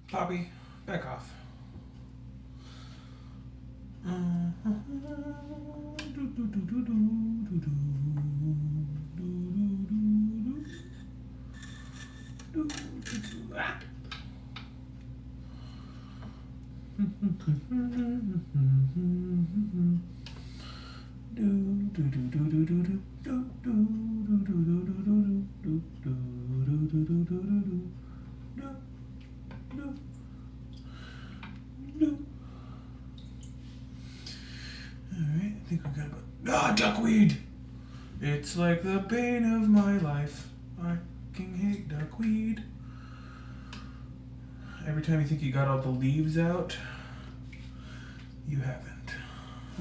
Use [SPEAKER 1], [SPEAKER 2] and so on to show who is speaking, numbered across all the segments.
[SPEAKER 1] Poppy, back off. Alright, I think we got about... Ah, duckweed! It's like the bane of my life. I fucking hate duckweed. Every time you think you got all the leaves out, you haven't.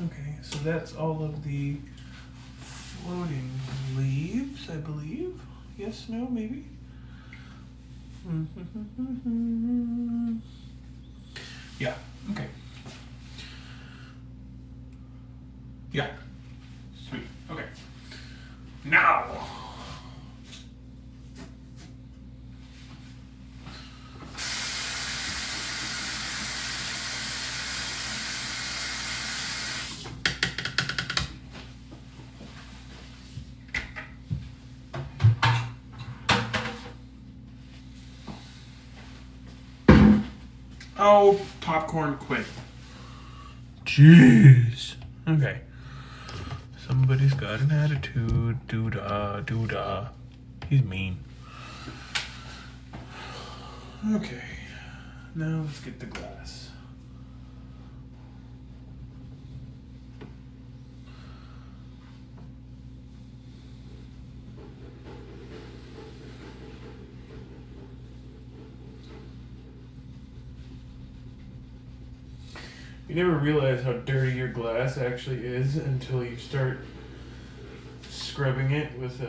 [SPEAKER 1] Okay, so that's all of the floating leaves, I believe. Yes, no, maybe? Yeah, okay. Yeah. Sweet. Okay. Now! Oh, popcorn, quit. Jeez. Okay. Somebody's got an attitude. Doo-dah, doo-dah. He's mean. Okay. Now let's get the glass. You never realize how dirty your glass actually is until you start scrubbing it with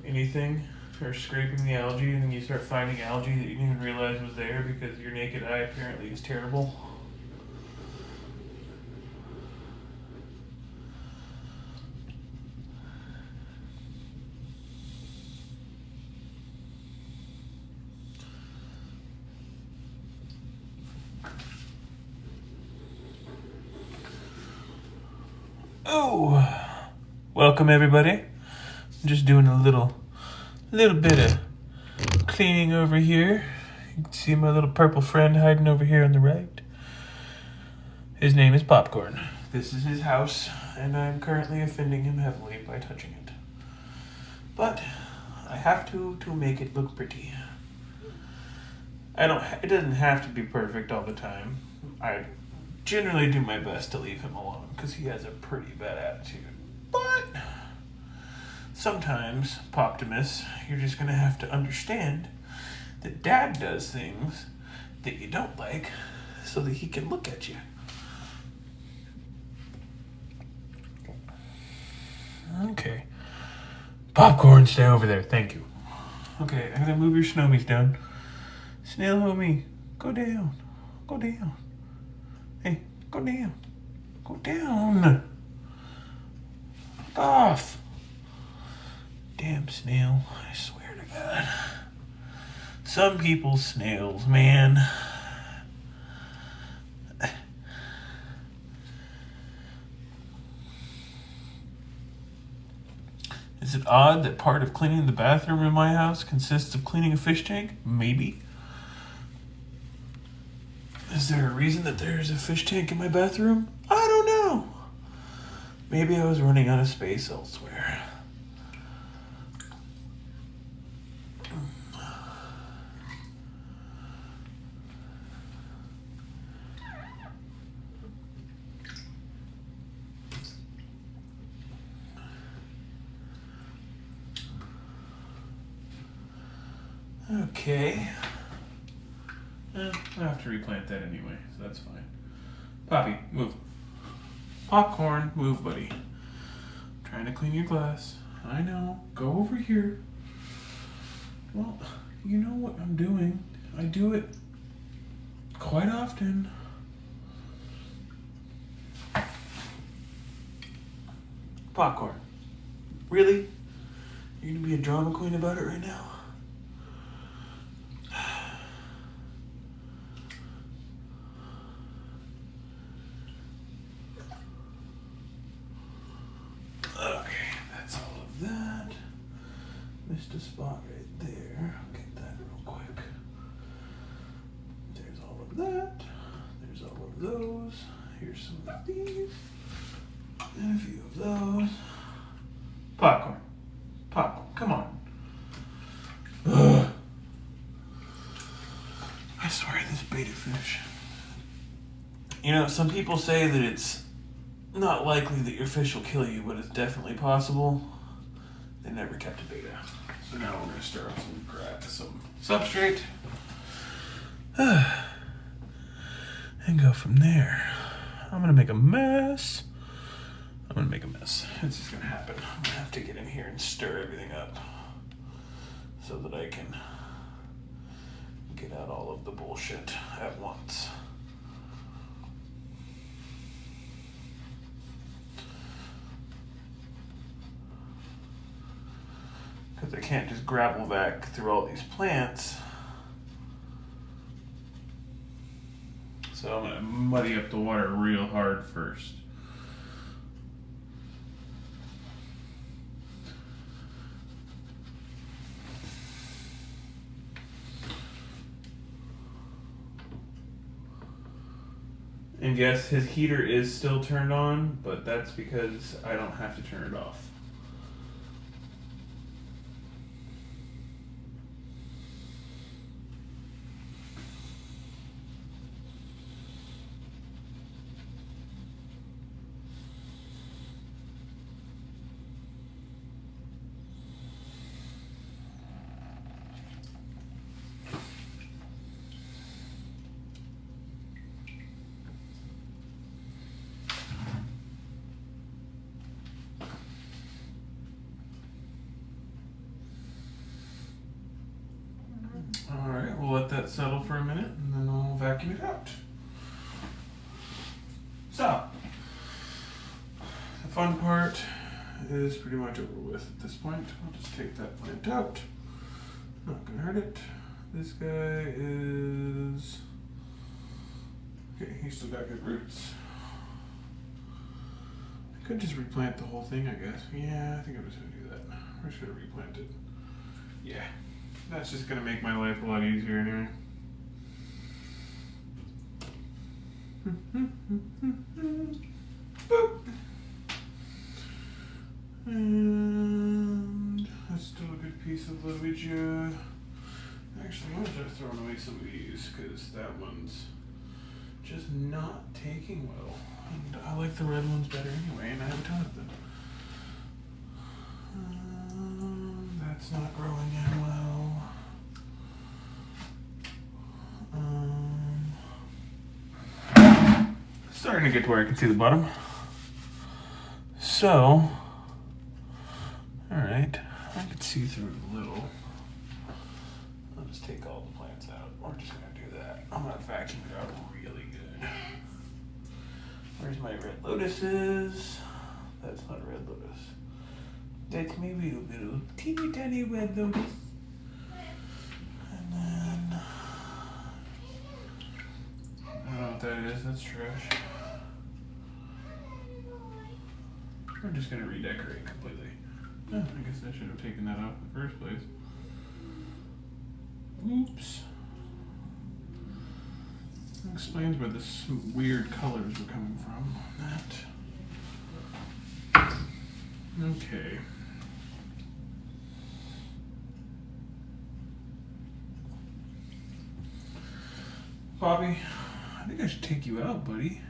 [SPEAKER 1] anything or scraping the algae, and then you start finding algae that you didn't even realize was there because your naked eye apparently is terrible. Oh, welcome everybody. I'm just doing a little bit of cleaning over here. You can see my little purple friend hiding over here on the right. His name is Popcorn. This is his house, and I'm currently offending him heavily by touching it. But I have to make it look pretty. It doesn't have to be perfect all the time. I generally do my best to leave him alone because he has a pretty bad attitude. But sometimes, Poptimus, you're just going to have to understand that Dad does things that you don't like so that he can look at you. Okay. Popcorn, stay over there. Thank you. Okay, I'm going to move your snowmies down. Snail homie, go down. Go down. Hey, go down. Go down. Fuck off. Damn snail. I swear to God. Some people's snails, man. Is it odd that part of cleaning the bathroom in my house consists of cleaning a fish tank? Maybe. Is there a reason that there's a fish tank in my bathroom? I don't know. Maybe I was running out of space elsewhere. Okay. I'll have to replant that anyway, so that's fine. Poppy, move. Popcorn, move, buddy. I'm trying to clean your glass. I know. Go over here. Well, you know what I'm doing. I do it quite often. Popcorn. Really? You're gonna be a drama queen about it right now? These. And a few of those. Popcorn. Popcorn. Come on. Ugh. I swear, this betta fish. You know, some people say that it's not likely that your fish will kill you, but it's definitely possible. They never kept a betta. So now we're going to stir up some substrate. And go from there. I'm going to make a mess. It's just going to happen. I'm going to have to get in here and stir everything up so that I can get out all of the bullshit at once. Because I can't just gravel vac through all these plants. So I'm going to muddy up the water real hard first. And yes, his heater is still turned on, but that's because I don't have to turn it off. Alright, we'll let that settle for a minute and then we'll vacuum it out. So, the fun part is pretty much over with at this point. I'll just take that plant out. Not gonna hurt it. This guy is... okay, he's still got good roots. I could just replant the whole thing, I guess. Yeah, I think I'm just gonna do that. We're just gonna replant it. Yeah. That's just going to make my life a lot easier anyway. Boop. And that's still a good piece of lobegia. Actually, I'm going to start throwing away some of these because that one's just not taking well. And I like the red ones better anyway, and I have a ton of them. That's not growing in well. Starting to get to where I can see the bottom. So, alright, I can see through it a little. I'll just take all the plants out. We're just going to do that. I'm going to vacuum it out really good. Where's my red lotuses? That's not a red lotus. That's my little teeny tiny red lotus. And then, I don't know what that is. That's trash. We're just going to redecorate completely. Oh, I guess I should have taken that out in the first place. Oops. That explains where this weird colors were coming from on that. Okay. Bobby, I think I should take you out, buddy.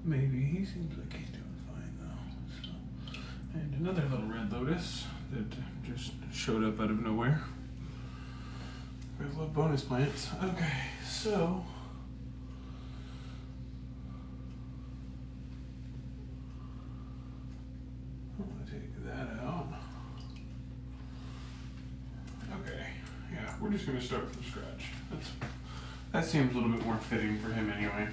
[SPEAKER 1] Maybe. He seems like he's doing fine, though. So. And another little red lotus that just showed up out of nowhere. We have a little bonus plants. Okay, so... I'm going to take that out. Okay, yeah, we're just going to start from scratch. That seems a little bit more fitting for him anyway.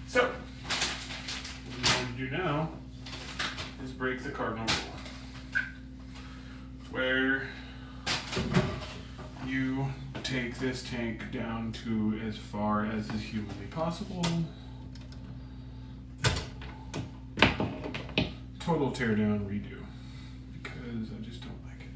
[SPEAKER 1] So, what we're going to do now is break the cardinal rule, where you take this tank down to as far as is humanly possible. Total tear down, redo, because I just don't like it.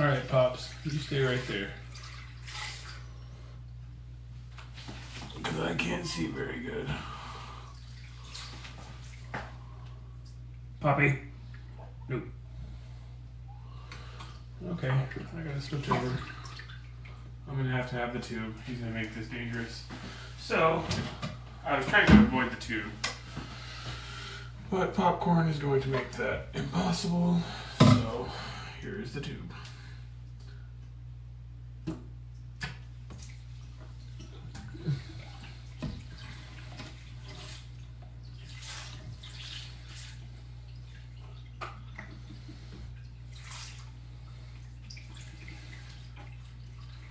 [SPEAKER 1] Alright, Pops, you stay right there. Because I can't see very good. Poppy? Nope. Okay, I gotta switch over. I'm gonna have to have the tube. He's gonna make this dangerous. So, I was trying to avoid the tube. But popcorn is going to make that impossible. So, here is the tube.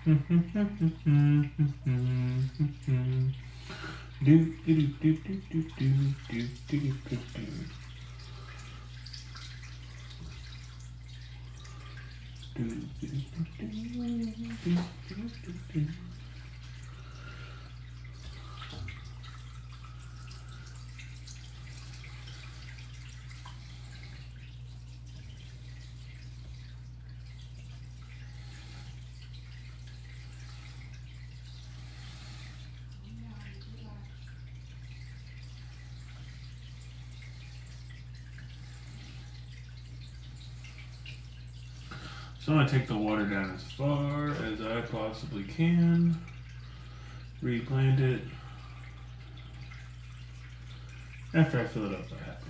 [SPEAKER 1] Do do do do do do do do do do. So I'm going to take the water down as far as I possibly can, replant it, after I fill it up by halfway.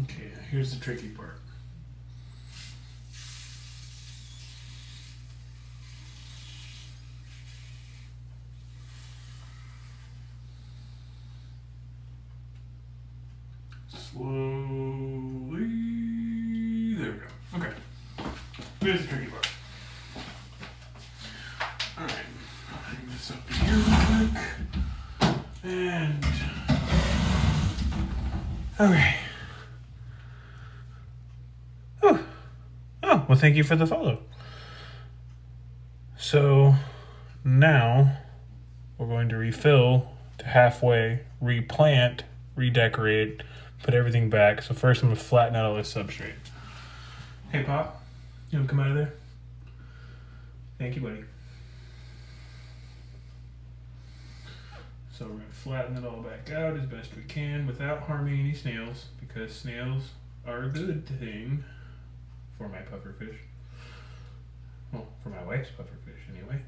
[SPEAKER 1] Okay, here's the tricky part. Slowly. There we go. Okay. Here's the tricky part. Alright. Bring this up here real quick. And. Okay. Oh, well, thank you for the follow. So now we're going to refill to halfway, replant, redecorate, put everything back. So first I'm going to flatten out all this substrate. Hey, Pop, you want to come out of there? Thank you, buddy. So we're going to flatten it all back out as best we can without harming any snails, because snails are a good thing for my pufferfish. Well, for my wife's pufferfish anyway.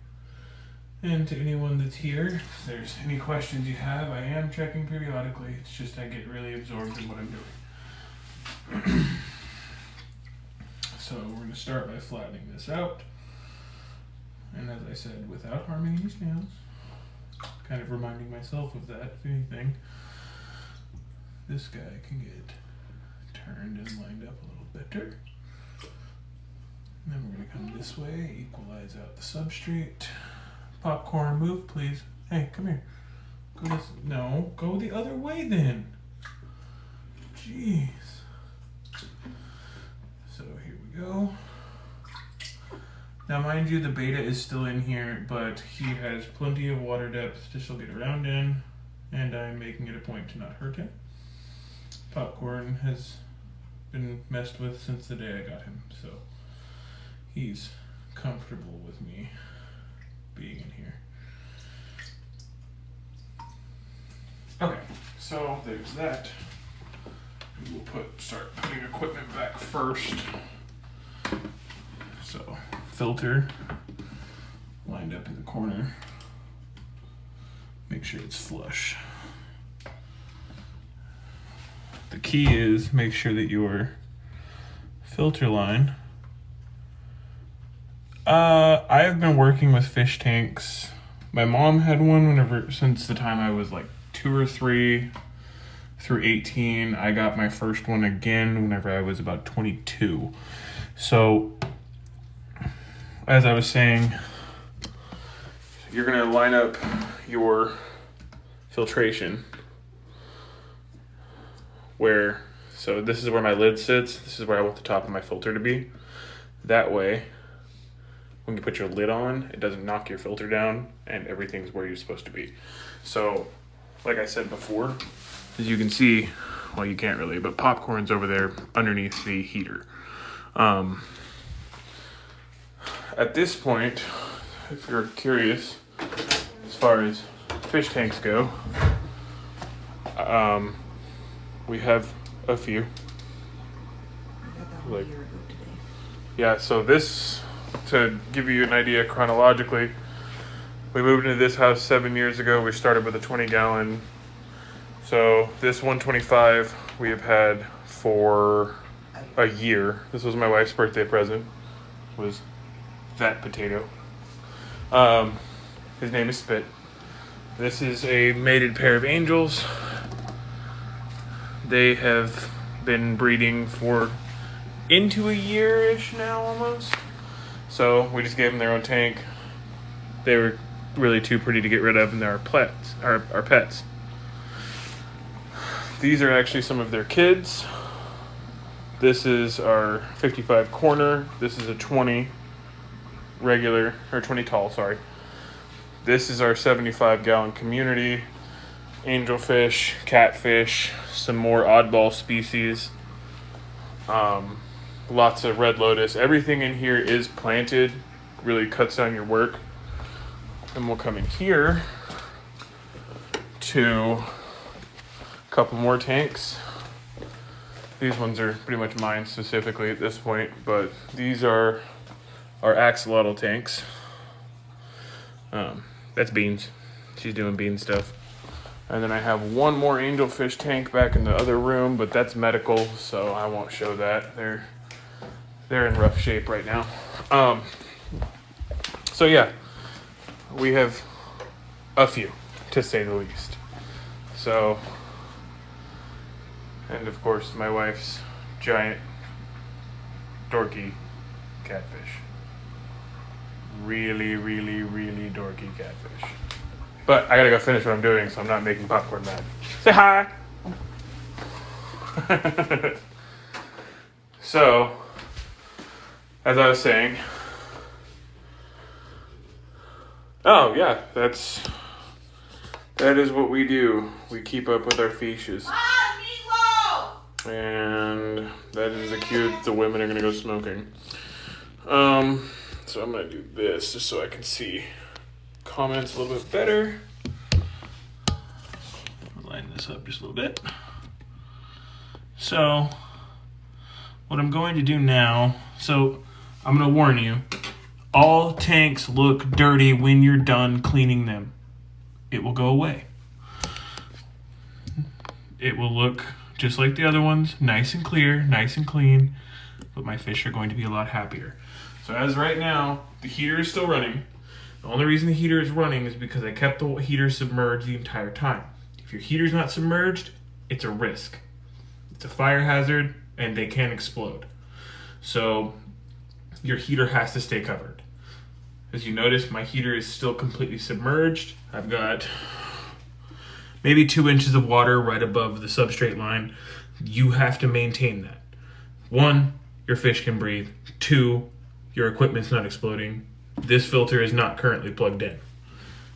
[SPEAKER 1] And to anyone that's here, if there's any questions you have, I am checking periodically. It's just I get really absorbed in what I'm doing. So we're going to start by flattening this out. And as I said, without harming any snails. Kind of reminding myself of that, if anything. This guy can get turned and lined up a little better. And then we're going to come this way, equalize out the substrate. Popcorn, move, please. Hey, come here. Go this. No, go the other way then. Jeez. So here we go. Now, mind you, the Betta is still in here, but he has plenty of water depth to still get around in, and I'm making it a point to not hurt him. Popcorn has been messed with since the day I got him, so he's comfortable with me being in here. Okay, so there's that. we'll start putting equipment back first. So, filter lined up in the corner. Make sure it's flush. The key is make sure that your filter line. I've been working with fish tanks. My mom had one since the time I was like 2 or 3 through 18. I got my first one again whenever I was about 22. So, as I was saying, you're gonna line up your filtration so this is where my lid sits. This is where I want the top of my filter to be. That way, when you put your lid on, it doesn't knock your filter down and everything's where you're supposed to be. So, like I said before, as you can see, well, you can't really, but popcorn's over there underneath the heater. At this point, if you're curious, as far as fish tanks go, we have a few. Like, yeah, so this, to give you an idea chronologically, we moved into this house 7 years ago. We started with a 20-gallon. So this 125 we have had for a year. This was my wife's birthday present, was that potato. His name is Spit. This is a mated pair of angels. They have been breeding for into a year-ish now almost. So we just gave them their own tank. They were really too pretty to get rid of, and they're our pets. These are actually some of their kids. This is our 55 corner. This is a 20 regular, or 20 tall, sorry. This is our 75-gallon community. Angelfish, catfish, some more oddball species. Lots of red lotus. Everything in here is planted. Really cuts down your work. And we'll come in here to a couple more tanks. These ones are pretty much mine specifically at this point, but these are our axolotl tanks. That's Beans. She's doing bean stuff. And then I have one more angelfish tank back in the other room, but that's medical, so I won't show that. They're in rough shape right now. So yeah, we have a few, to say the least. So, and of course my wife's giant dorky catfish. Really, really, really dorky catfish. But I gotta go finish what I'm doing, so I'm not making popcorn mad. Say hi! So, as I was saying, oh yeah, that is what we do. We keep up with our fishes. And that is the cue that the women are gonna go smoking. So I'm gonna do this just so I can see comments a little bit better. Line this up just a little bit. So what I'm going to do now, so I'm going to warn you, all tanks look dirty when you're done cleaning them. It will go away. It will look just like the other ones, nice and clear, nice and clean, but my fish are going to be a lot happier. So as right now, the heater is still running. The only reason the heater is running is because I kept the heater submerged the entire time. If your heater's not submerged, it's a risk. It's a fire hazard and they can explode. So your heater has to stay covered. As you notice, my heater is still completely submerged. I've got maybe 2 inches of water right above the substrate line. You have to maintain that. 1, your fish can breathe. 2, your equipment's not exploding. This filter is not currently plugged in.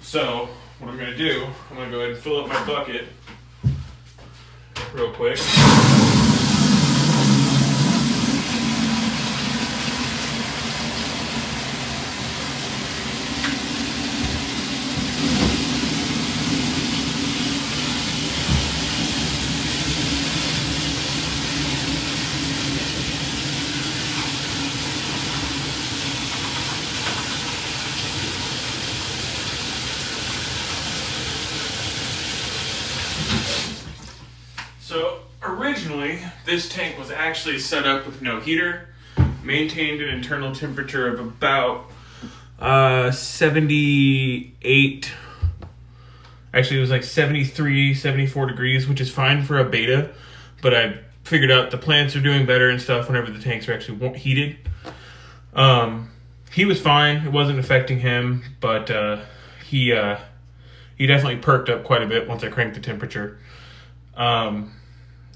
[SPEAKER 1] So what I'm gonna do, I'm gonna go ahead and fill up my bucket real quick. So originally, this tank was actually set up with no heater, maintained an internal temperature of about 78. Actually, it was like 73, 74 degrees, which is fine for a beta. But I figured out the plants are doing better and stuff whenever the tanks are actually heated. He was fine. It wasn't affecting him, but he definitely perked up quite a bit once I cranked the temperature.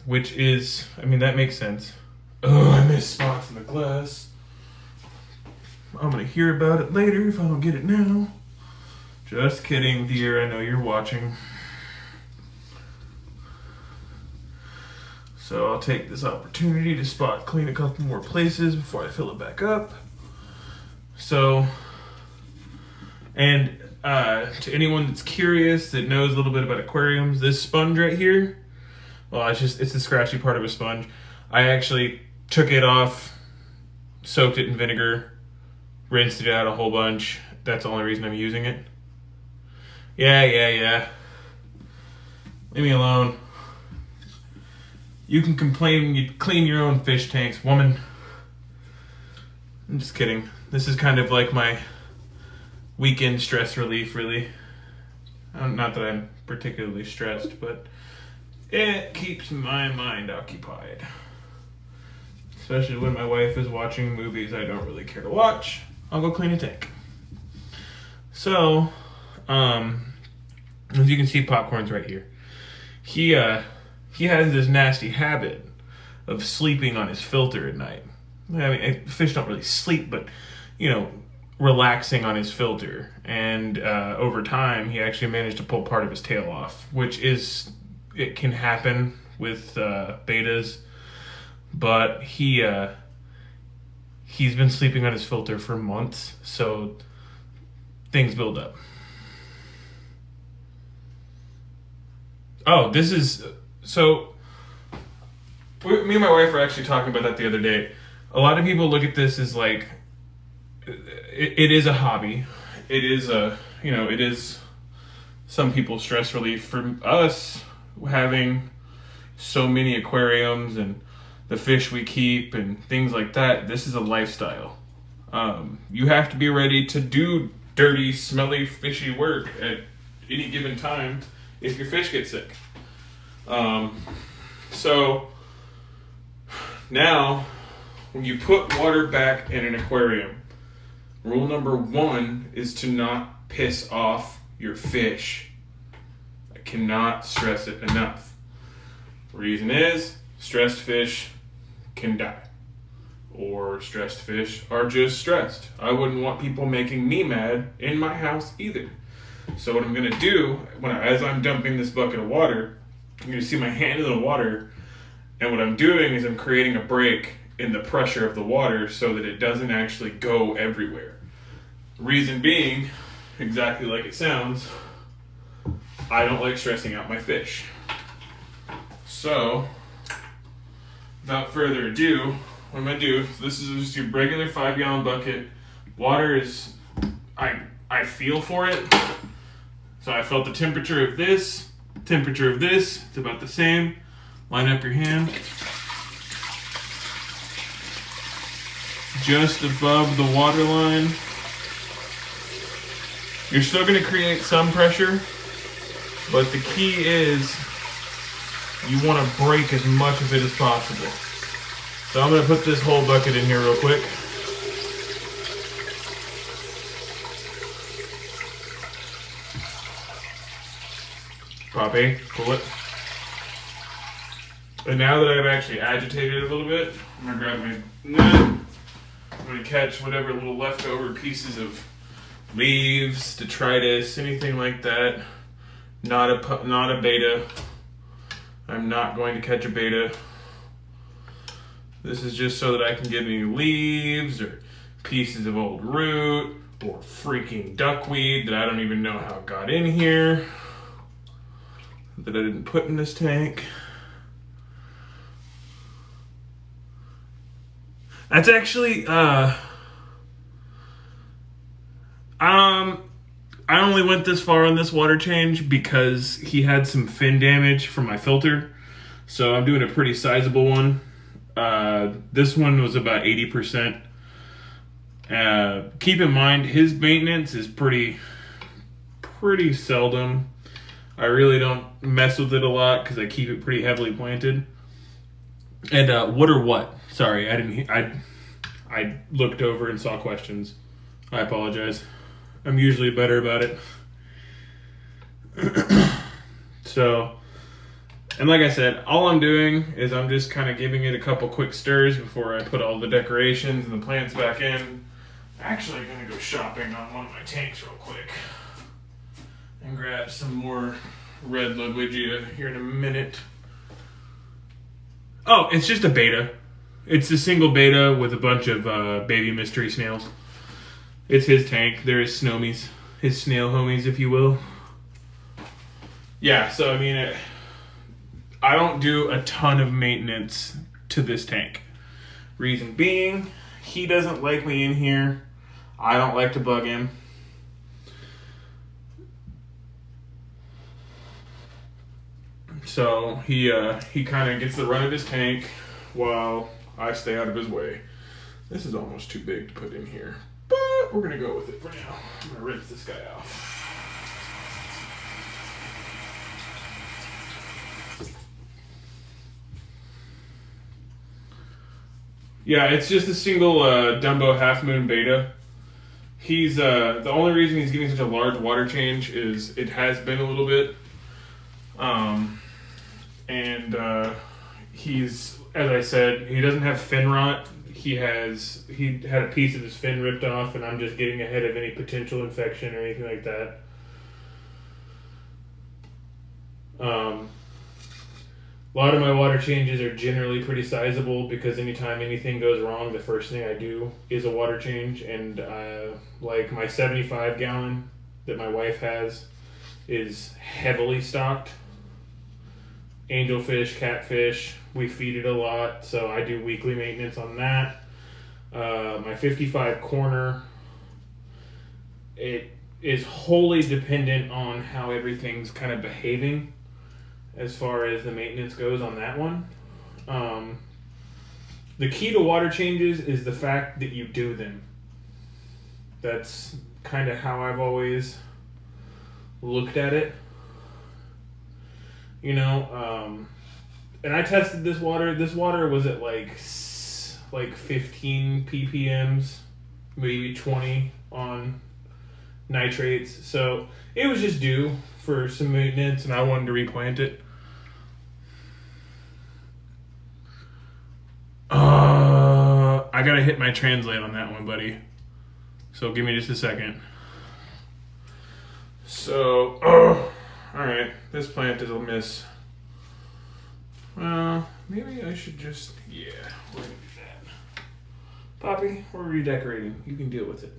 [SPEAKER 1] Which is, I mean, that makes sense. Oh, I missed spots in the glass. I'm going to hear about it later if I don't get it now. Just kidding, dear. I know you're watching. So I'll take this opportunity to spot clean a couple more places before I fill it back up. So, and to anyone that's curious, that knows a little bit about aquariums, this sponge right here, well, it's the scratchy part of a sponge. I actually took it off, soaked it in vinegar, rinsed it out a whole bunch. That's the only reason I'm using it. Yeah. Leave me alone. You can complain when you clean your own fish tanks, woman. I'm just kidding. This is kind of like my weekend stress relief, really. Not that I'm particularly stressed, but it keeps my mind occupied. Especially when my wife is watching movies I don't really care to watch. I'll go clean a tank. So, as you can see, Popcorn's right here. He has this nasty habit of sleeping on his filter at night. I mean, fish don't really sleep, but, relaxing on his filter. And over time, he actually managed to pull part of his tail off, it can happen with betas. But he's been sleeping on his filter for months, so things build up. Oh, so me and my wife were actually talking about that the other day. A lot of people look at this as like, it is a hobby. It is it is some people's stress relief. For us, having so many aquariums and the fish we keep and things like that, this is a lifestyle. You have to be ready to do dirty, smelly, fishy work at any given time if your fish get sick. So now, when you put water back in an aquarium, rule number 1 is to not piss off your fish. I cannot stress it enough. Reason is, stressed fish can die. Or stressed fish are just stressed. I wouldn't want people making me mad in my house either. So what I'm going to do, as I'm dumping this bucket of water, you're going to see my hand in the water, and what I'm doing is I'm creating a break in the pressure of the water so that it doesn't actually go everywhere. Reason being, exactly like it sounds, I don't like stressing out my fish. So, without further ado, what I'm going to do, this is just your regular 5-gallon bucket. Water is, I feel for it. So I felt the temperature of this, it's about the same. Line up your hand. Just above the water line. You're still going to create some pressure, but the key is you want to break as much of it as possible. So I'm going to put this whole bucket in here real quick. Poppy, pull it. And now that I've actually agitated it a little bit, I'm going to grab my net. I'm going to catch whatever little leftover pieces of leaves, detritus, anything like that. Not a beta. I'm not going to catch a beta. This is just so that I can get any leaves or pieces of old root or freaking duckweed that I don't even know how it got in here, that I didn't put in this tank. That's actually, I only went this far on this water change because he had some fin damage from my filter. So I'm doing a pretty sizable one. This one was about 80%. Keep in mind, his maintenance is pretty seldom. I really don't mess with it a lot because I keep it pretty heavily planted. And what? Sorry, I didn't. I looked over and saw questions. I apologize. I'm usually better about it. So, and like I said, all I'm doing is I'm just kind of giving it a couple quick stirs before I put all the decorations and the plants back in. Actually, I'm going to go shopping on one of my tanks real quick and grab some more red Ludwigia here in a minute. Oh, it's just a beta. It's a single beta with a bunch of baby mystery snails. It's his tank. They're his snowmies. His snail homies, if you will. Yeah, so I mean, I don't do a ton of maintenance to this tank. Reason being, he doesn't like me in here. I don't like to bug him. So he kind of gets the run of his tank while I stay out of his way. This is almost too big to put in here, but we're gonna go with it for now. I'm gonna rinse this guy off. Yeah, it's just a single Dumbo Half Moon Beta. He's the only reason he's getting such a large water change is it has been a little bit. He's, as I said, he doesn't have fin rot. He had a piece of his fin ripped off, and I'm just getting ahead of any potential infection or anything like that. A lot of my water changes are generally pretty sizable because anytime anything goes wrong, the first thing I do is a water change. And like my 75 gallon that my wife has is heavily stocked. Angelfish, catfish, we feed it a lot, so I do weekly maintenance on that. My 55 corner, it is wholly dependent on how everything's kind of behaving as far as the maintenance goes on that one. The key to water changes is the fact that you do them. That's kind of how I've always looked at it. You know, and I tested this water. This water was at like 15 ppms, maybe 20 on nitrates. So it was just due for some maintenance, and I wanted to replant it. I gotta hit my translate on that one, buddy. So give me just a second. So, alright, this plant is a miss. Well, maybe I should just, yeah, we're gonna do that. Poppy, we're redecorating. You can deal with it.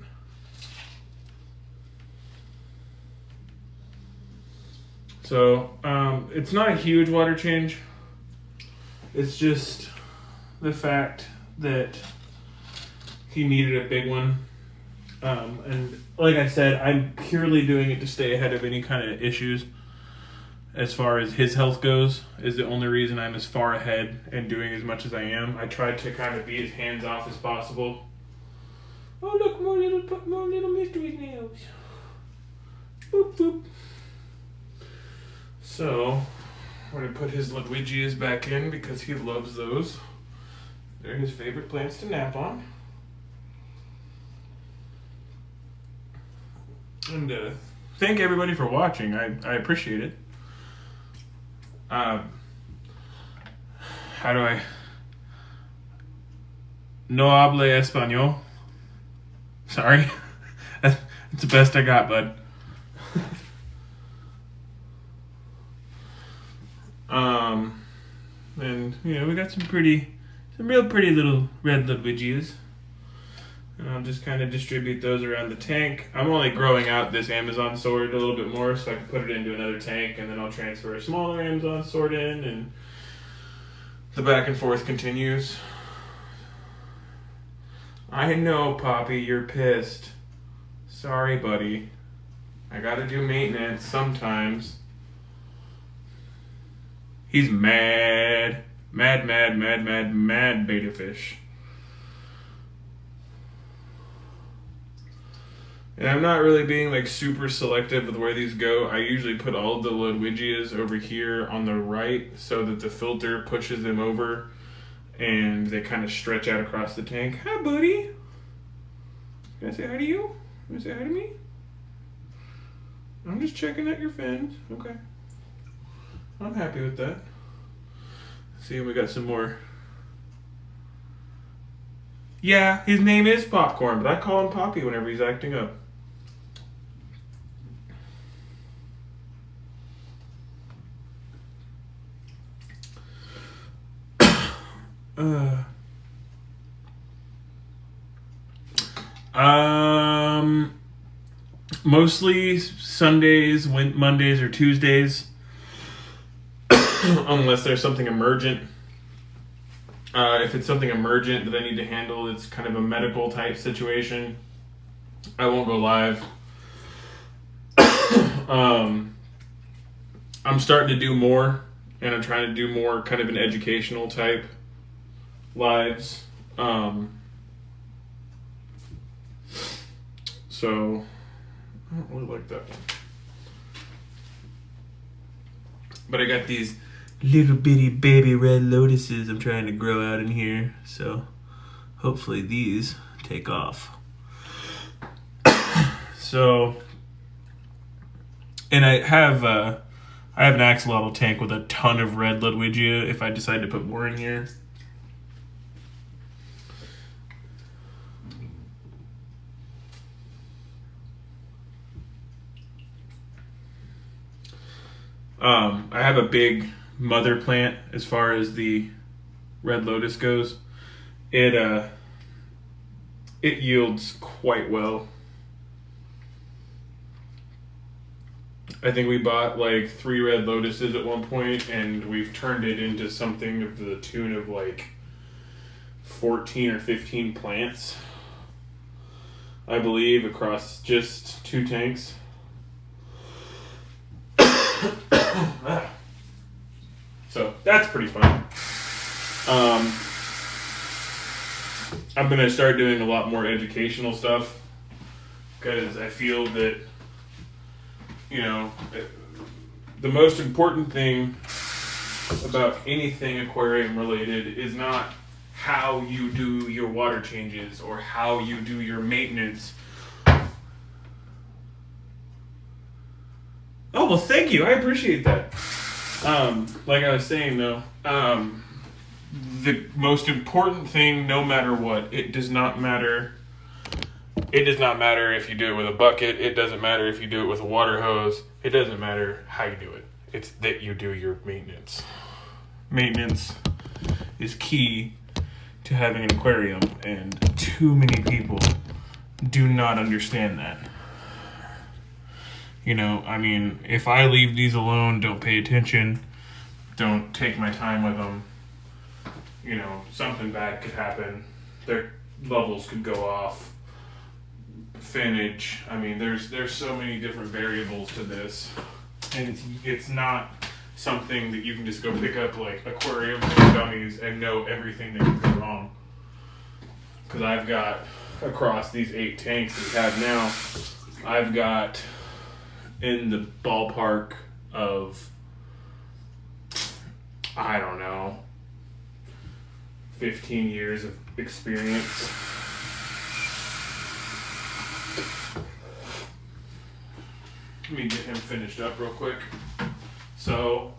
[SPEAKER 1] So, it's not a huge water change. It's just the fact that he needed a big one. And like I said, I'm purely doing it to stay ahead of any kind of issues as far as his health goes, is the only reason I'm as far ahead and doing as much as I am. I tried to kind of be as hands-off as possible. Oh, look, more little mystery snails. Boop, boop. So, I'm going to put his Ludwigias back in because he loves those. They're his favorite plants to nap on. And thank everybody for watching. I appreciate it. How do I... No hable español. Sorry. That's the best I got, bud. And, you know, we got some real pretty little red Ludwigias. And I'll just kind of distribute those around the tank. I'm only growing out this Amazon sword a little bit more so I can put it into another tank, and then I'll transfer a smaller Amazon sword in, and the back and forth continues. I know, Poppy, you're pissed. Sorry, buddy. I gotta do maintenance sometimes. He's mad. Mad, mad, mad, mad, mad beta fish. And I'm not really being like super selective with where these go. I usually put all of the Ludwigias over here on the right so that the filter pushes them over and they kind of stretch out across the tank. Hi, buddy. Can I say hi to you? Can you say hi to me? I'm just checking out your fins. Okay. I'm happy with that. See, we got some more. Yeah, his name is Popcorn, but I call him Poppy whenever he's acting up. Mostly Sundays, Mondays, or Tuesdays, unless there's something emergent. If it's something emergent that I need to handle, it's kind of a medical type situation, I won't go live. I'm starting to do more, and I'm trying to do more kind of an educational type lives. So I don't really like that one. But I got these little bitty baby red lotuses I'm trying to grow out in here, so hopefully these take off. So, and I have an axolotl tank with a ton of red Ludwigia if I decide to put more in here. I have a big mother plant as far as the red lotus goes. It yields quite well. I think we bought like 3 red lotuses at one point, and we've turned it into something of the tune of like 14 or 15 plants, I believe, across just 2 tanks. So that's pretty fun. I'm going to start doing a lot more educational stuff because I feel that, you know, the most important thing about anything aquarium related is not how you do your water changes or how you do your maintenance. Oh, well, thank you. I appreciate that. Like I was saying, though, the most important thing, no matter what, it does not matter. It does not matter if you do it with a bucket. It doesn't matter if you do it with a water hose. It doesn't matter how you do it. It's that you do your maintenance. Maintenance is key to having an aquarium, and too many people do not understand that. You know, I mean, if I leave these alone, don't pay attention, don't take my time with them, you know, something bad could happen. Their levels could go off. Finnage. I mean, there's so many different variables to this, and it's not something that you can just go pick up like aquarium dummies and know everything that can go wrong. Because I've got, across these 8 tanks that we have now, I've got in the ballpark of, I don't know, 15 years of experience. Let me get him finished up real quick. So,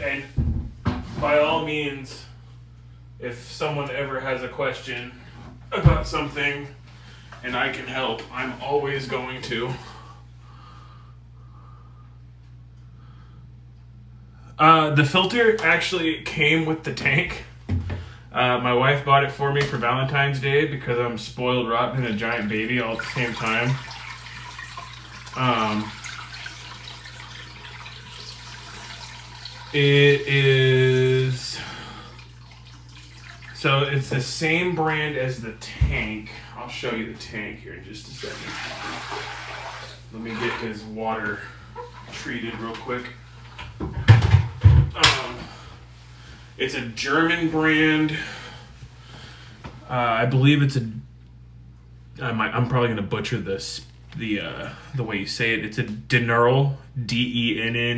[SPEAKER 1] and by all means, if someone ever has a question about something and I can help, I'm always going to. The filter actually came with the tank. My wife bought it for me for Valentine's Day because I'm spoiled rotten and a giant baby all at the same time. It is So it's the same brand as the tank. I'll show you the tank here in just a second. Let me get his water treated real quick. It's a German brand. I believe it's a. I'm probably gonna butcher this. The way you say it. It's a Dennerle, Dennerle.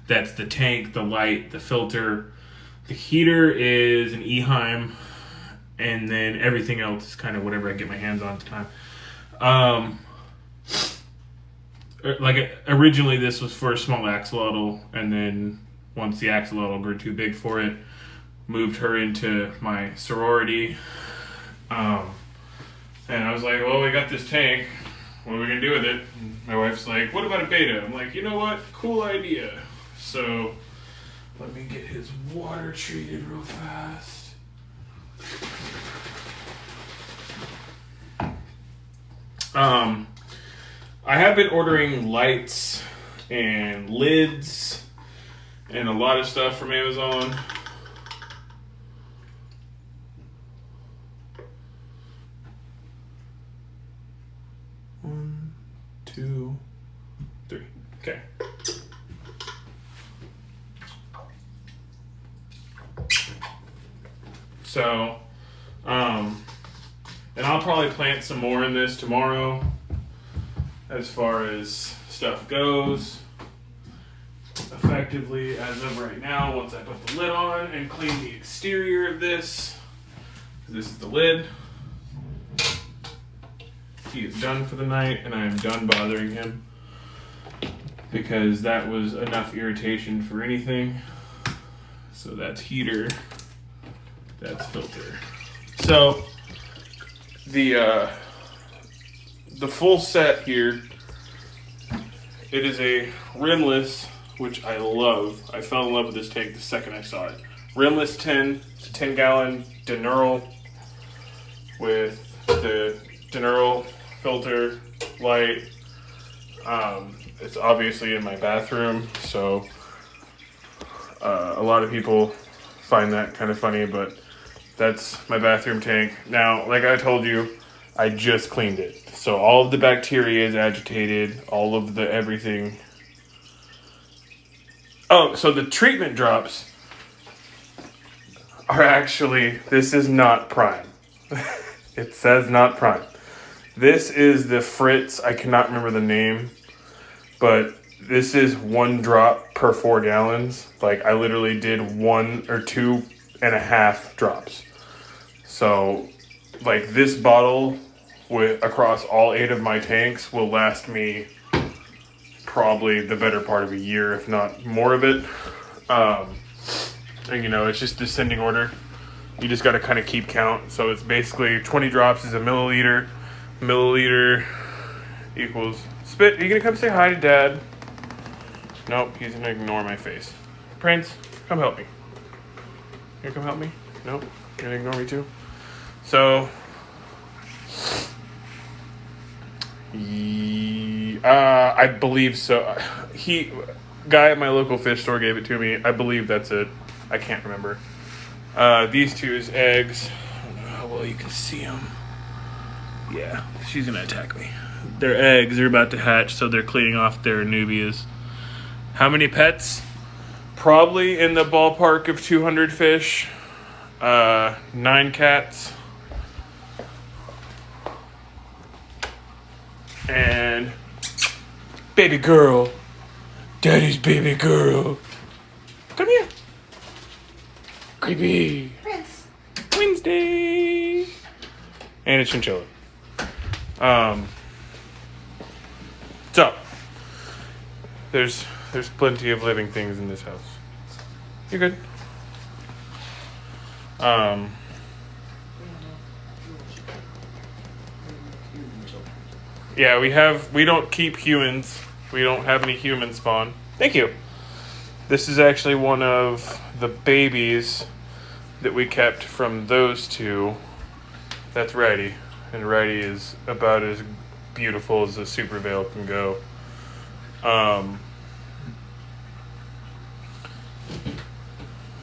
[SPEAKER 1] That's the tank, the light, the filter. The heater is an Eheim, and then everything else is kind of whatever I get my hands on at the time. Like originally, this was for a small axolotl, and then once the axolotl grew too big for it, moved her into my sorority. And I was like, well, we got this tank. What are we going to do with it? And my wife's like, what about a Betta? I'm like, you know what? Cool idea. So let me get his water treated real fast. I have been ordering lights and lids and a lot of stuff from Amazon. One, two, three. Okay. So, and I'll probably plant some more in this tomorrow as far as stuff goes. Effectively, as of right now, once I put the lid on and clean the exterior of this is the lid. He is done for the night, and I am done bothering him because that was enough irritation for anything. So that's heater, that's filter. So the full set here, it is a rimless, which I love. I fell in love with this tank the second I saw it. Rimless 10-gallon Dennerle with the Dennerle filter, light. It's obviously in my bathroom, so a lot of people find that kind of funny, but that's my bathroom tank. Now, like I told you, I just cleaned it. So all of the bacteria is agitated, all of the everything. Oh, so the treatment drops are actually, this is not prime. It says not prime. This is the Fritz, I cannot remember the name, but this is 1 drop per 4 gallons. Like I literally did 1 or 2.5 drops. So like this bottle with across all 8 of my tanks will last me probably the better part of a year, if not more of it. And you know, it's just descending order. You just got to kind of keep count. So it's basically 20 drops is a milliliter. Milliliter equals spit. Are you gonna come say hi to Dad? Nope, he's gonna ignore my face. Prince, come help me. You gonna come help me? Nope, you're gonna ignore me too. So I believe so. Guy at my local fish store gave it to me. I believe that's it. I can't remember. These two is eggs. I don't know how well you can see them. Yeah, she's gonna attack me. They're eggs. They're about to hatch, so they're cleaning off their nubias. How many pets? Probably in the ballpark of 200 fish. 9 cats. And baby girl. Daddy's baby girl. Come here. Creepy.
[SPEAKER 2] Prince.
[SPEAKER 1] Wednesday. And a chinchilla. So there's plenty of living things in this house. You're good. Yeah, we don't keep humans. We don't have any human spawn. Thank you. This is actually one of the babies that we kept from those two. That's Righty. And Righty is about as beautiful as a super veil can go.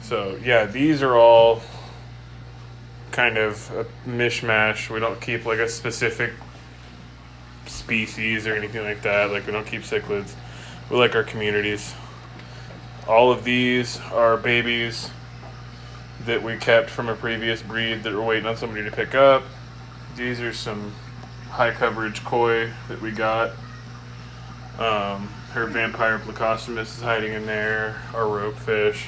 [SPEAKER 1] So yeah, these are all kind of a mishmash. We don't keep like a specific species or anything like that. Like we don't keep cichlids. We like our communities. All of these are babies that we kept from a previous breed that we're waiting on somebody to pick up. These are some high coverage koi that we got. Her vampire plecostomus is hiding in there. Our rope fish.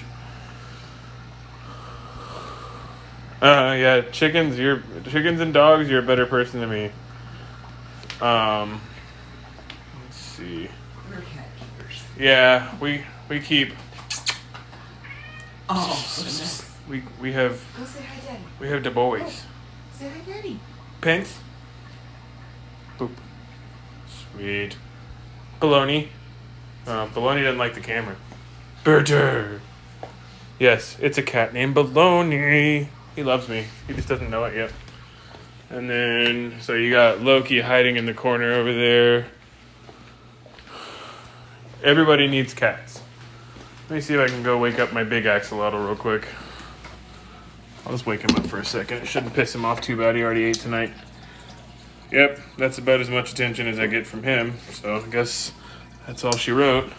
[SPEAKER 1] Yeah, chickens and dogs, you're a better person than me. Let's see.
[SPEAKER 2] We're cat keepers.
[SPEAKER 1] Yeah, we keep.
[SPEAKER 2] Oh, goodness.
[SPEAKER 1] We have
[SPEAKER 2] Go say hi, Daddy.
[SPEAKER 1] we have the boys.
[SPEAKER 2] Say hi, Daddy.
[SPEAKER 1] Pence. Boop. Sweet. Baloney. Baloney doesn't like the camera. Birder. Yes, it's a cat named Baloney. He loves me. He just doesn't know it yet. And then, so you got Loki hiding in the corner over there. Everybody needs cats. Let me see if I can go wake up my big axolotl real quick. I'll just wake him up for a second. It shouldn't piss him off too bad. He already ate tonight. Yep, that's about as much attention as I get from him. So I guess that's all she wrote.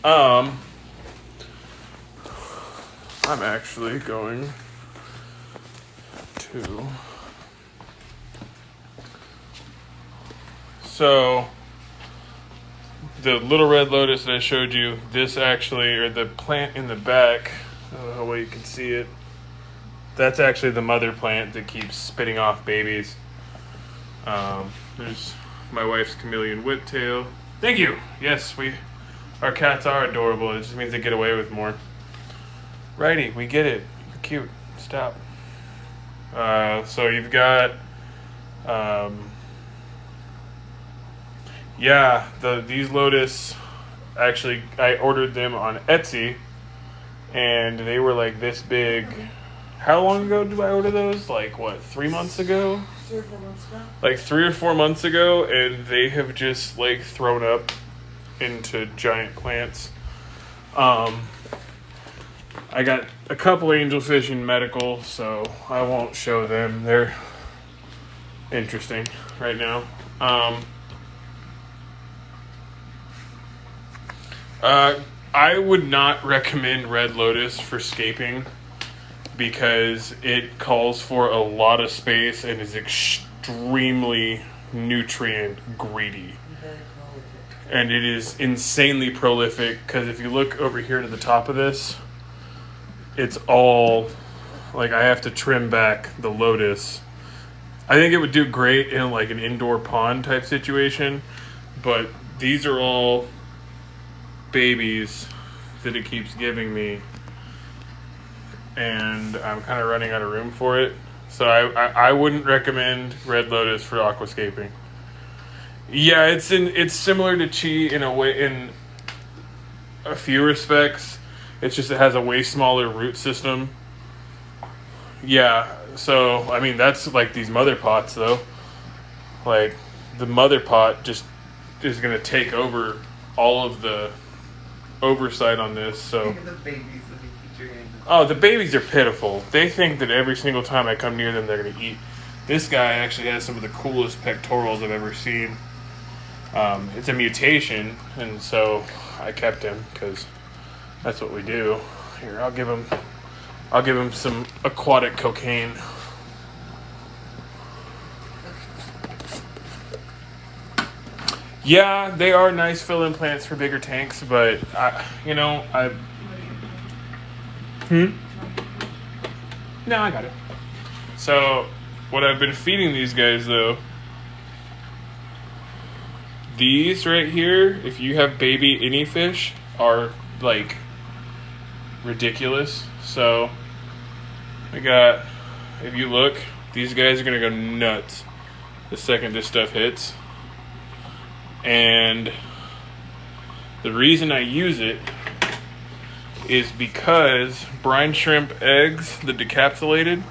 [SPEAKER 1] I'm actually going to... So, the little red lotus that I showed you, this actually, or the plant in the back, I don't know how well you can see it. That's actually the mother plant that keeps spitting off babies. There's my wife's chameleon whiptail. Thank you. Yes, our cats are adorable. It just means they get away with more. Righty, we get it. You're cute. Stop. So you've got, yeah, these lotus, actually, I ordered them on Etsy, and they were like this big. How long ago did I order those? Like, what, 3 months ago?
[SPEAKER 2] 3 or 4 months ago.
[SPEAKER 1] Like 3 or 4 months ago, and they have just, like, thrown up into giant plants. I got a couple angelfish in medical, so I won't show them. They're interesting right now. I would not recommend red lotus for scaping because it calls for a lot of space and is extremely nutrient greedy.
[SPEAKER 2] Very prolific.
[SPEAKER 1] And it is insanely prolific because if you look over here to the top of this, it's all, like, I have to trim back the lotus. I think it would do great in like an indoor pond type situation, but these are all babies that it keeps giving me, and I'm kind of running out of room for it. So I wouldn't recommend red lotus for aquascaping. Yeah, it's similar to Chi in a way, in a few respects. It's just it has a way smaller root system. Yeah, so I mean that's like these mother pots though. Like the mother pot just is gonna take over all of the oversight on this. So
[SPEAKER 2] Think of the babies that we keep doing.
[SPEAKER 1] oh, the babies are pitiful. They think that every single time I come near them, they're going to eat. This guy actually has some of the coolest pectorals I've ever seen. It's a mutation, and so I kept him because that's what we do. Here, I'll give him some aquatic cocaine. Yeah, they are nice fill-in plants for bigger tanks, but No, I got it. So, what I've been feeding these guys, though, these right here, if you have baby any fish, are, like, ridiculous. So, if you look, these guys are going to go nuts the second this stuff hits. And the reason I use it is because brine shrimp eggs, the decapsulated,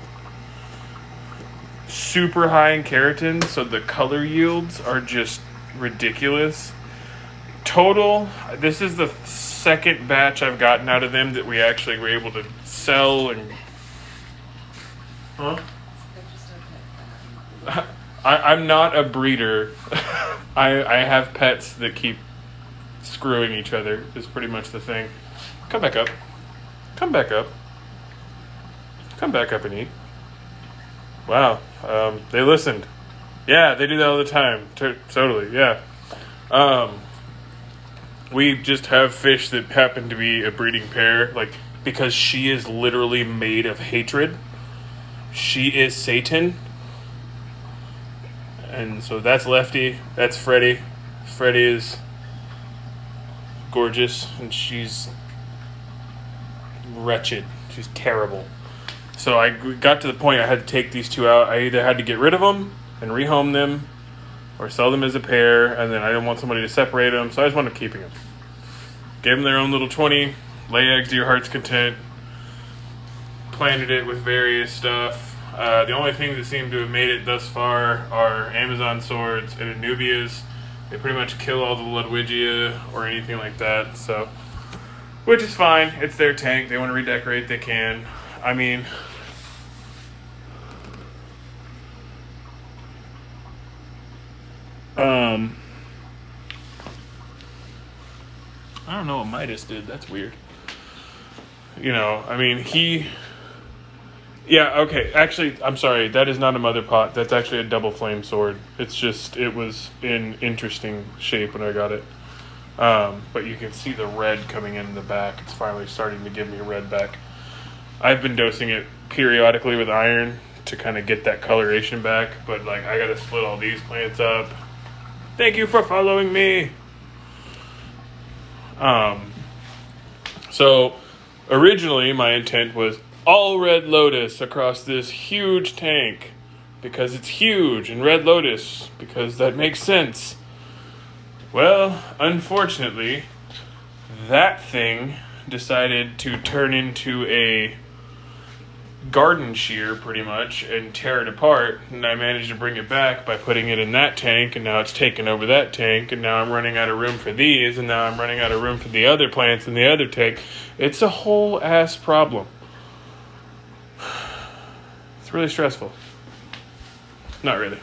[SPEAKER 1] super high in keratin, so the color yields are just ridiculous. Total, this is the second batch I've gotten out of them that we actually were able to sell and... Huh? I'm not a breeder. I have pets that keep screwing each other is pretty much the thing. Come back up. Come back up. Come back up and eat. Wow. They listened. Yeah, they do that all the time. Totally, yeah. We just have fish that happen to be a breeding pair, like, because she is literally made of hatred. She is Satan. And so that's Lefty. That's Freddie. Freddie is gorgeous, and she's wretched. She's terrible. So I got to the point I had to take these two out. I either had to get rid of them and rehome them, or sell them as a pair, and then I didn't want somebody to separate them, so I just wound up keeping them. Gave them their own little 20, lay eggs to your heart's content, planted it with various stuff. The only things that seem to have made it thus far are Amazon swords and Anubias. They pretty much kill all the Ludwigia or anything like that, so, which is fine. It's their tank. They want to redecorate, they can. I mean, I don't know what Midas did. That's weird. You know, I mean, yeah, okay. Actually, I'm sorry. That is not a mother pot. That's actually a double flame sword. It's just, it was in interesting shape when I got it. But you can see the red coming in the back. It's finally starting to give me a red back. I've been dosing it periodically with iron to kind of get that coloration back. But, like, I got to split all these plants up. Thank you for following me. So originally my intent was all Red Lotus across this huge tank because it's huge, and Red Lotus because that makes sense. Well, unfortunately, that thing decided to turn into a garden shear pretty much and tear it apart, and I managed to bring it back by putting it in that tank, and now it's taken over that tank, and now I'm running out of room for these, and now I'm running out of room for the other plants in the other tank. It's a whole ass problem. It's really stressful. Not really.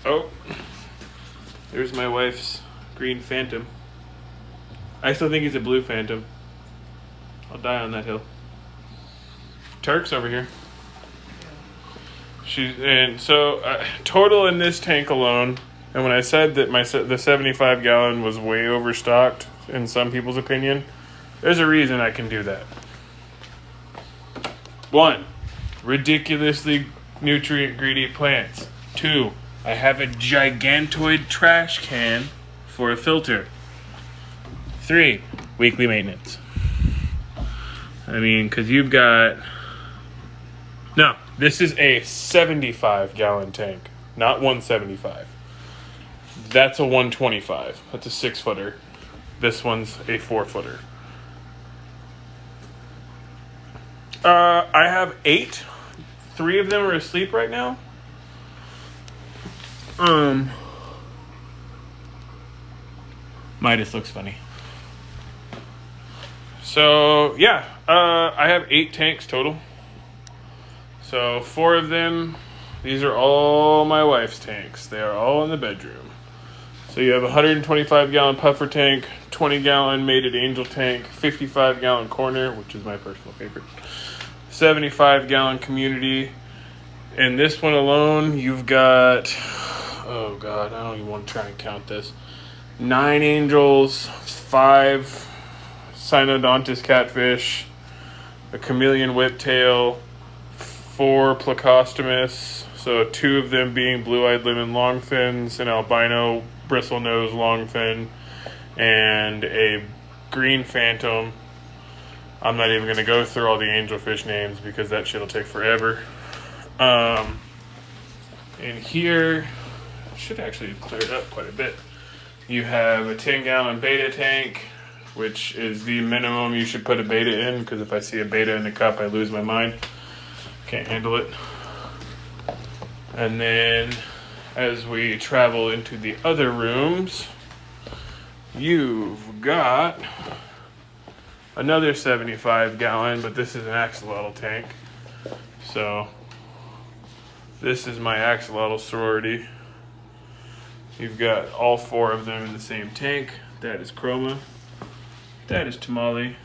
[SPEAKER 1] Oh, there's my wife's green phantom. I still think he's a blue phantom. I'll die on that hill. Turk's over here. Total in this tank alone, and when I said that the 75 gallon was way overstocked in some people's opinion, there's a reason I can do that. 1, ridiculously nutrient greedy plants. 2, I have a gigantoid trash can for a filter. 3, weekly maintenance. I mean, because you've got... No, this is a 75-gallon tank, not 175. That's a 125. That's a 6-footer. This one's a 4-footer. I have 8. 3 of them are asleep right now. Midas looks funny. So, yeah, I have 8 tanks total. So, 4 of them, these are all my wife's tanks. They are all in the bedroom. So, you have a 125-gallon puffer tank, 20-gallon mated angel tank, 55-gallon corner, which is my personal favorite, 75-gallon community. And this one alone, you've got, oh, God, I don't even want to try and count this. 9 angels, 5... Cynodontis catfish, a chameleon whiptail, 4 plecostomus, so 2 of them being blue-eyed lemon longfins, an albino bristlenose longfin, and a green phantom. I'm not even going to go through all the angelfish names because that shit will take forever. And here, should actually clear it up quite a bit. You have a 10-gallon beta tank, which is the minimum you should put a beta in, because if I see a beta in the cup, I lose my mind. Can't handle it. And then, as we travel into the other rooms, you've got another 75-gallon, but this is an axolotl tank. So, This is my axolotl sorority. You've got all 4 of them in the same tank. That is Chroma. That is Tamale.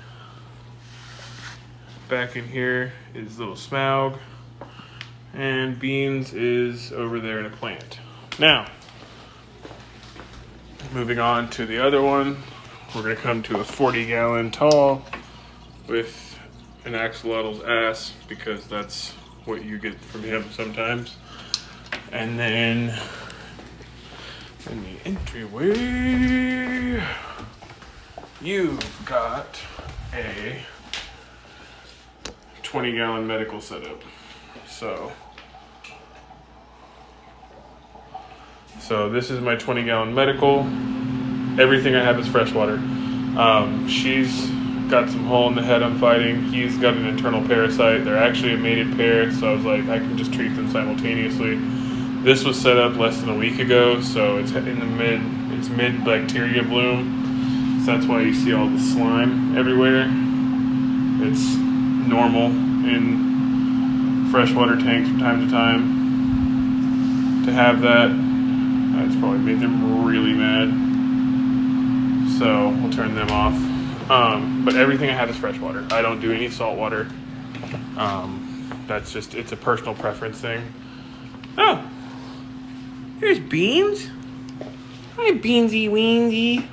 [SPEAKER 1] Back in here is little Smaug. And Beans is over there in a plant. Now, moving on to the other one, we're going to come to a 40-gallon tall with an axolotl's ass, because that's what you get from him sometimes. And then in the entryway, you've got a 20-gallon medical setup. So this is my 20-gallon medical. Everything I have is freshwater. She's got some hole in the head I'm fighting. He's got an internal parasite. They're actually a mated pair, so I was like, I can just treat them simultaneously. This was set up less than a week ago, so it's in the mid bacteria bloom. So that's why you see all the slime everywhere. It's normal in freshwater tanks from time to time to have that. It's probably made them really mad. So we'll turn them off. But everything I have is freshwater. I don't do any salt water. That's just, it's a personal preference thing. Oh, here's Beans. Hi, Beansy Weensy.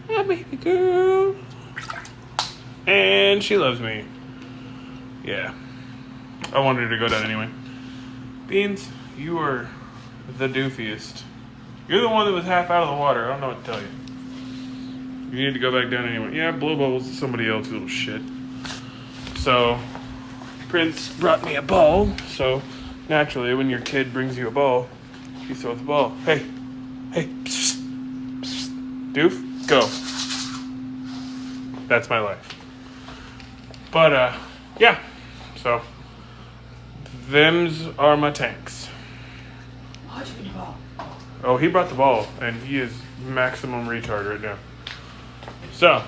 [SPEAKER 1] Hi, baby girl. And she loves me. Yeah. I wanted her to go down anyway. Beans, you are the doofiest. You're the one that was half out of the water. I don't know what to tell you. You need to go back down anyway. Yeah, blow bubbles to somebody else, you little shit. So, Prince brought me a ball. So, naturally, when your kid brings you a ball, you throw the ball. Hey, psst, psst, doof, go. That's my life. But, yeah. So, them's are my tanks.
[SPEAKER 2] How'd you get the ball?
[SPEAKER 1] Oh, he brought the ball, and he is maximum retard right now. So,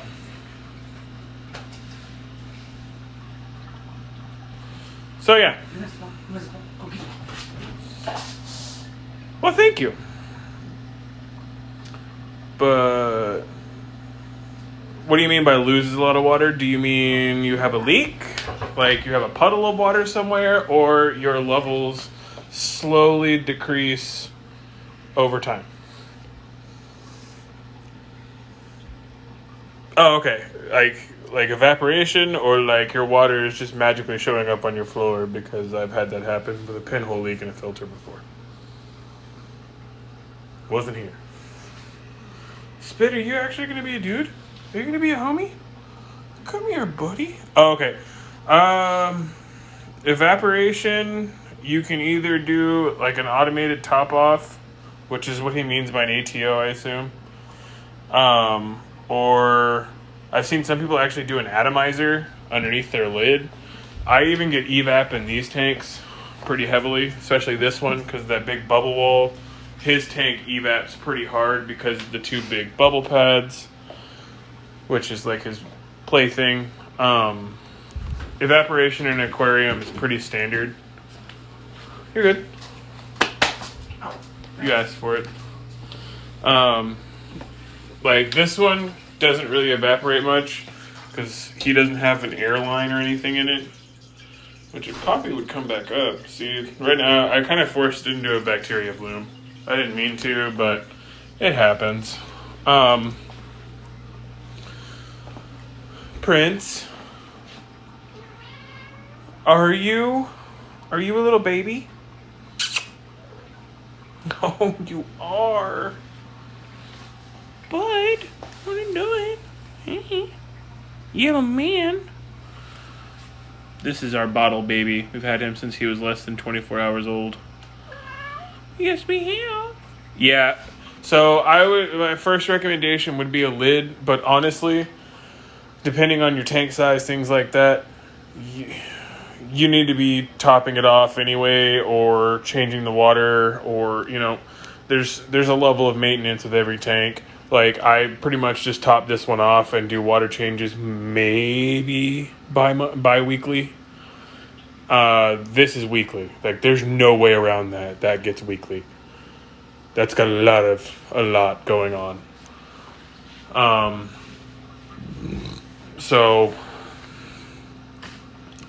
[SPEAKER 1] yeah.
[SPEAKER 2] Go get it.
[SPEAKER 1] Well, thank you. But what do you mean by loses a lot of water? Do you mean you have a leak? Like you have a puddle of water somewhere, or your levels slowly decrease over time? Oh, okay. Like evaporation, or like your water is just magically showing up on your floor, because I've had that happen with a pinhole leak in a filter before. Wasn't here. Spit, are you actually going to be a dude? Are you going to be a homie? Come here, buddy. Oh, okay. Evaporation, you can either do like an automated top off, which is what he means by an ATO, I assume. Or I've seen some people actually do an atomizer underneath their lid. I even get evap in these tanks pretty heavily, especially this one because of that big bubble wall. His tank evaps pretty hard because of the 2 big bubble pads, which is like his plaything. Evaporation in an aquarium is pretty standard. You're good. You asked for it. Like this one doesn't really evaporate much because he doesn't have an airline or anything in it, which it probably would come back up. See, right now I kind of forced it into a bacteria bloom. I didn't mean to, but it happens. Prince, are you a little baby? Oh, you are. Bud, what are you doing? You a man. This is our bottle baby. We've had him since he was less than 24 hours old. Yes, we have. Yeah. So my first recommendation would be a lid, but honestly, depending on your tank size, things like that, you need to be topping it off anyway, or changing the water, or there's a level of maintenance with every tank. Like I pretty much just top this one off and do water changes maybe bi-weekly. This is weekly. Like, there's no way around that. That gets weekly. That's got a lot going on. So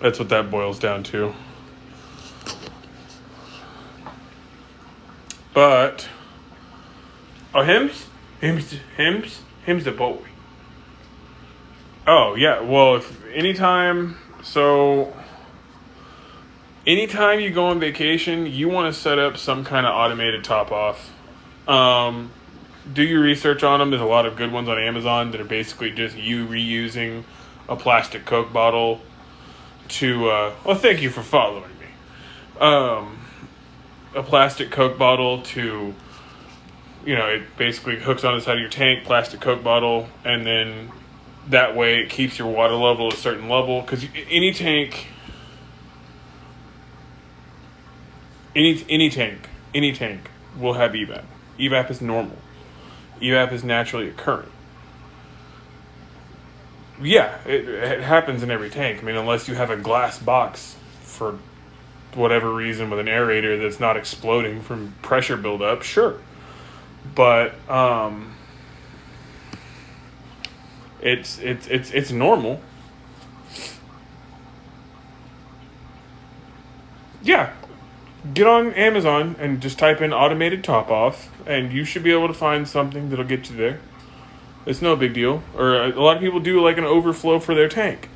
[SPEAKER 1] that's what that boils down to. But him's the boy. Oh yeah, well, if anytime you go on vacation, you want to set up some kind of automated top off. Do your research on them. There's a lot of good ones on Amazon that are basically just you reusing a plastic Coke bottle to, well, thank you for following me. A plastic Coke bottle to, it basically hooks on the side of your tank, plastic Coke bottle, and then that way it keeps your water level at a certain level. Because any tank will have evap. Evap is normal. Evap is naturally occurring. Yeah, it happens in every tank. I mean, unless you have a glass box for whatever reason with an aerator that's not exploding from pressure buildup, sure. But it's normal. Yeah. Get on Amazon and just type in automated top off, and you should be able to find something that'll get you there. It's no big deal. Or a lot of people do like an overflow for their tank,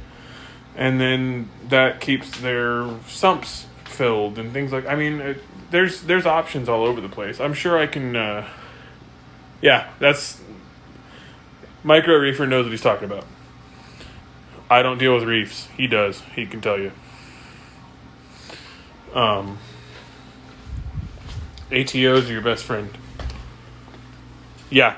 [SPEAKER 1] and then that keeps their sumps filled and things like. I mean, there's options all over the place. I'm sure I can. Yeah, that's Micro Reefer knows what he's talking about. I don't deal with reefs. He does. He can tell you. ATOs are your best friend. Yeah,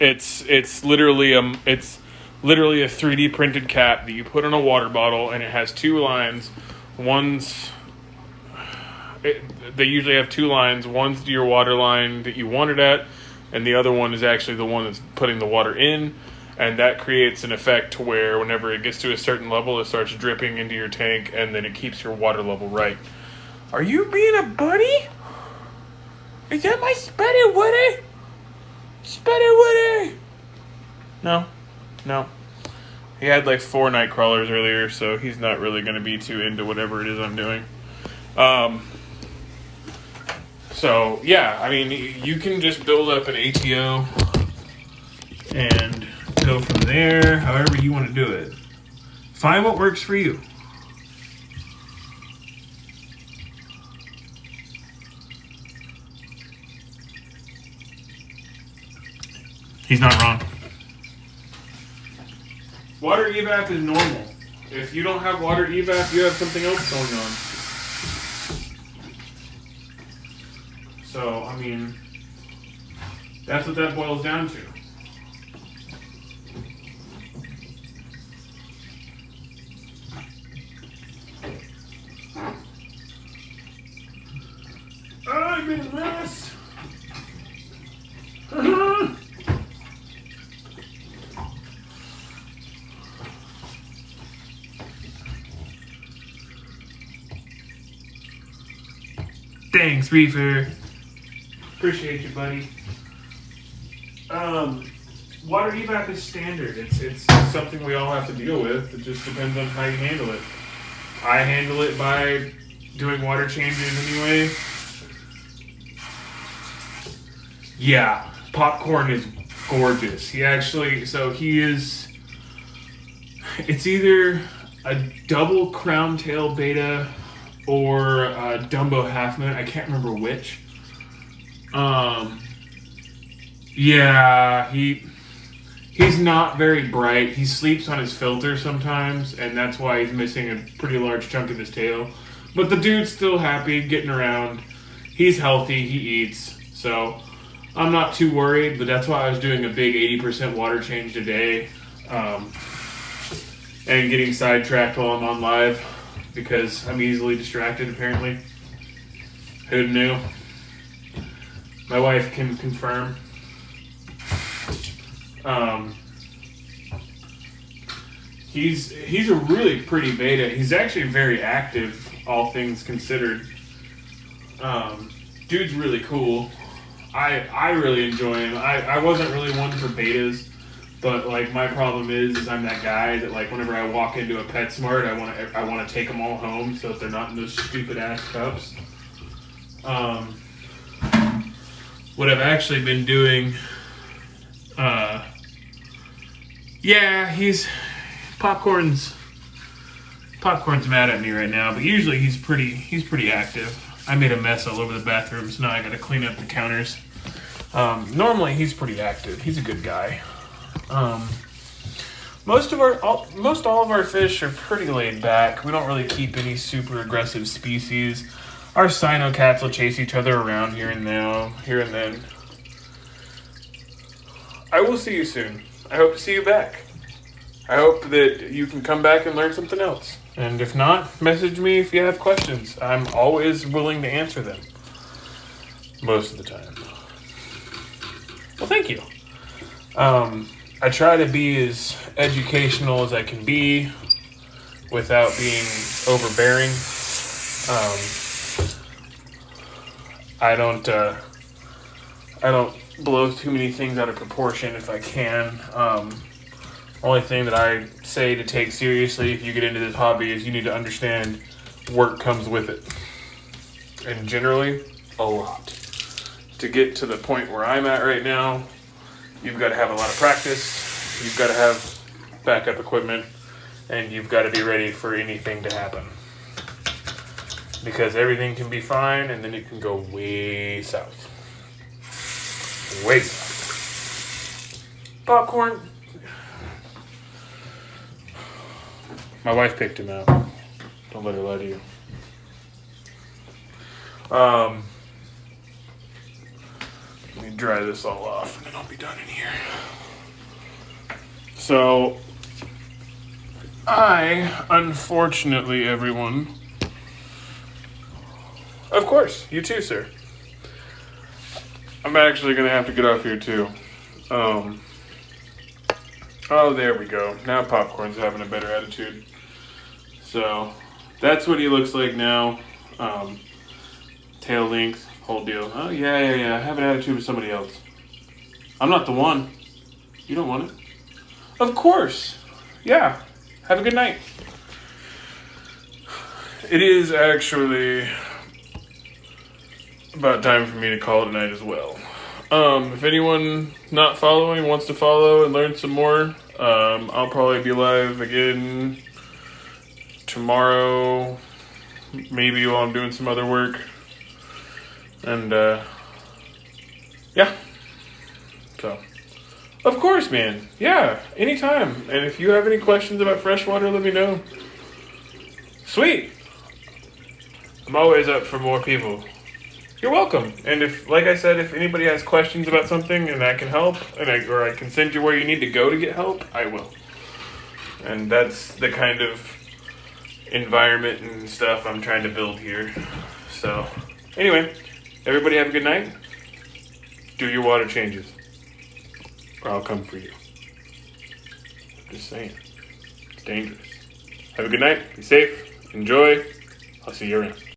[SPEAKER 1] it's literally a 3D printed cap that you put in a water bottle, and it has two lines. They usually have two lines. One's to your water line that you want it at, and the other one is actually the one that's putting the water in, and that creates an effect to where whenever it gets to a certain level, it starts dripping into your tank, and then it keeps your water level right. Are you being a bunny? Is that my Spuddy Woody? Spuddy Woody! No. He had like 4 night crawlers earlier, so he's not really going to be too into whatever it is I'm doing. So, yeah, I mean, you can just build up an ATO and go from there, however you want to do it. Find what works for you. He's not wrong. Water evap is normal. If you don't have water evap, you have something else going on. So, I mean, that's what that boils down to. I'm in a mess. Thanks, Reefer. Appreciate you, buddy. Water evap is standard. It's something we all have to deal with. It just depends on how you handle it. I handle it by doing water changes anyway. Yeah, Popcorn is gorgeous. It's either a double crown tail beta or a Dumbo half moon. I can't remember which. Yeah, he's not very bright. He sleeps on his filter sometimes, and that's why he's missing a pretty large chunk of his tail. But the dude's still happy, getting around. He's healthy, he eats. So I'm not too worried, but that's why I was doing a big 80% water change today. And getting sidetracked while I'm on live because I'm easily distracted, apparently. Who knew? My wife can confirm. He's a really pretty beta. He's actually very active all things considered. Dude's really cool. I really enjoy him. I wasn't really one for betas, but like my problem is I'm that guy that like whenever I walk into a PetSmart, I want to take them all home so that they're not in those stupid ass cups. What I've actually been doing, he's Popcorn's mad at me right now, but usually he's pretty active. I made a mess all over the bathroom, so now I gotta clean up the counters. Normally he's pretty active. He's a good guy. Most all of our fish are pretty laid back. We don't really keep any super aggressive species. Our Sino cats will chase each other around here and then. I will see you soon. I hope to see you back. I hope that you can come back and learn something else. And if not, message me if you have questions. I'm always willing to answer them. Most of the time. Well, thank you. I try to be as educational as I can be without being overbearing. I don't blow too many things out of proportion if I can. Only thing that I say to take seriously if you get into this hobby is you need to understand work comes with it. And generally, a lot. To get to the point where I'm at right now, you've got to have a lot of practice, you've got to have backup equipment, and you've got to be ready for anything to happen. Because everything can be fine, and then it can go way south. Way south. Popcorn. My wife picked him out. Don't let her lie to you. Let me dry this all off, and then I'll be done in here. So, unfortunately, everyone... Of course, you too, sir. I'm actually going to have to get off here, too. Oh, there we go. Now Popcorn's having a better attitude. So, that's what he looks like now. Tail length, whole deal. Oh, yeah. Have an attitude with somebody else. I'm not the one. You don't want it? Of course. Yeah. Have a good night. It is actually about time for me to call it a night as well. If anyone not following wants to follow and learn some more, I'll probably be live again tomorrow, maybe while I'm doing some other work. And, yeah. So, of course, man. Yeah, anytime. And if you have any questions about freshwater, let me know. Sweet. I'm always up for more people. You're welcome. And if, like I said, if anybody has questions about something and I can help, or I can send you where you need to go to get help, I will. And that's the kind of environment and stuff I'm trying to build here. So, anyway, everybody have a good night. Do your water changes, or I'll come for you. Just saying. It's dangerous. Have a good night. Be safe. Enjoy. I'll see you around.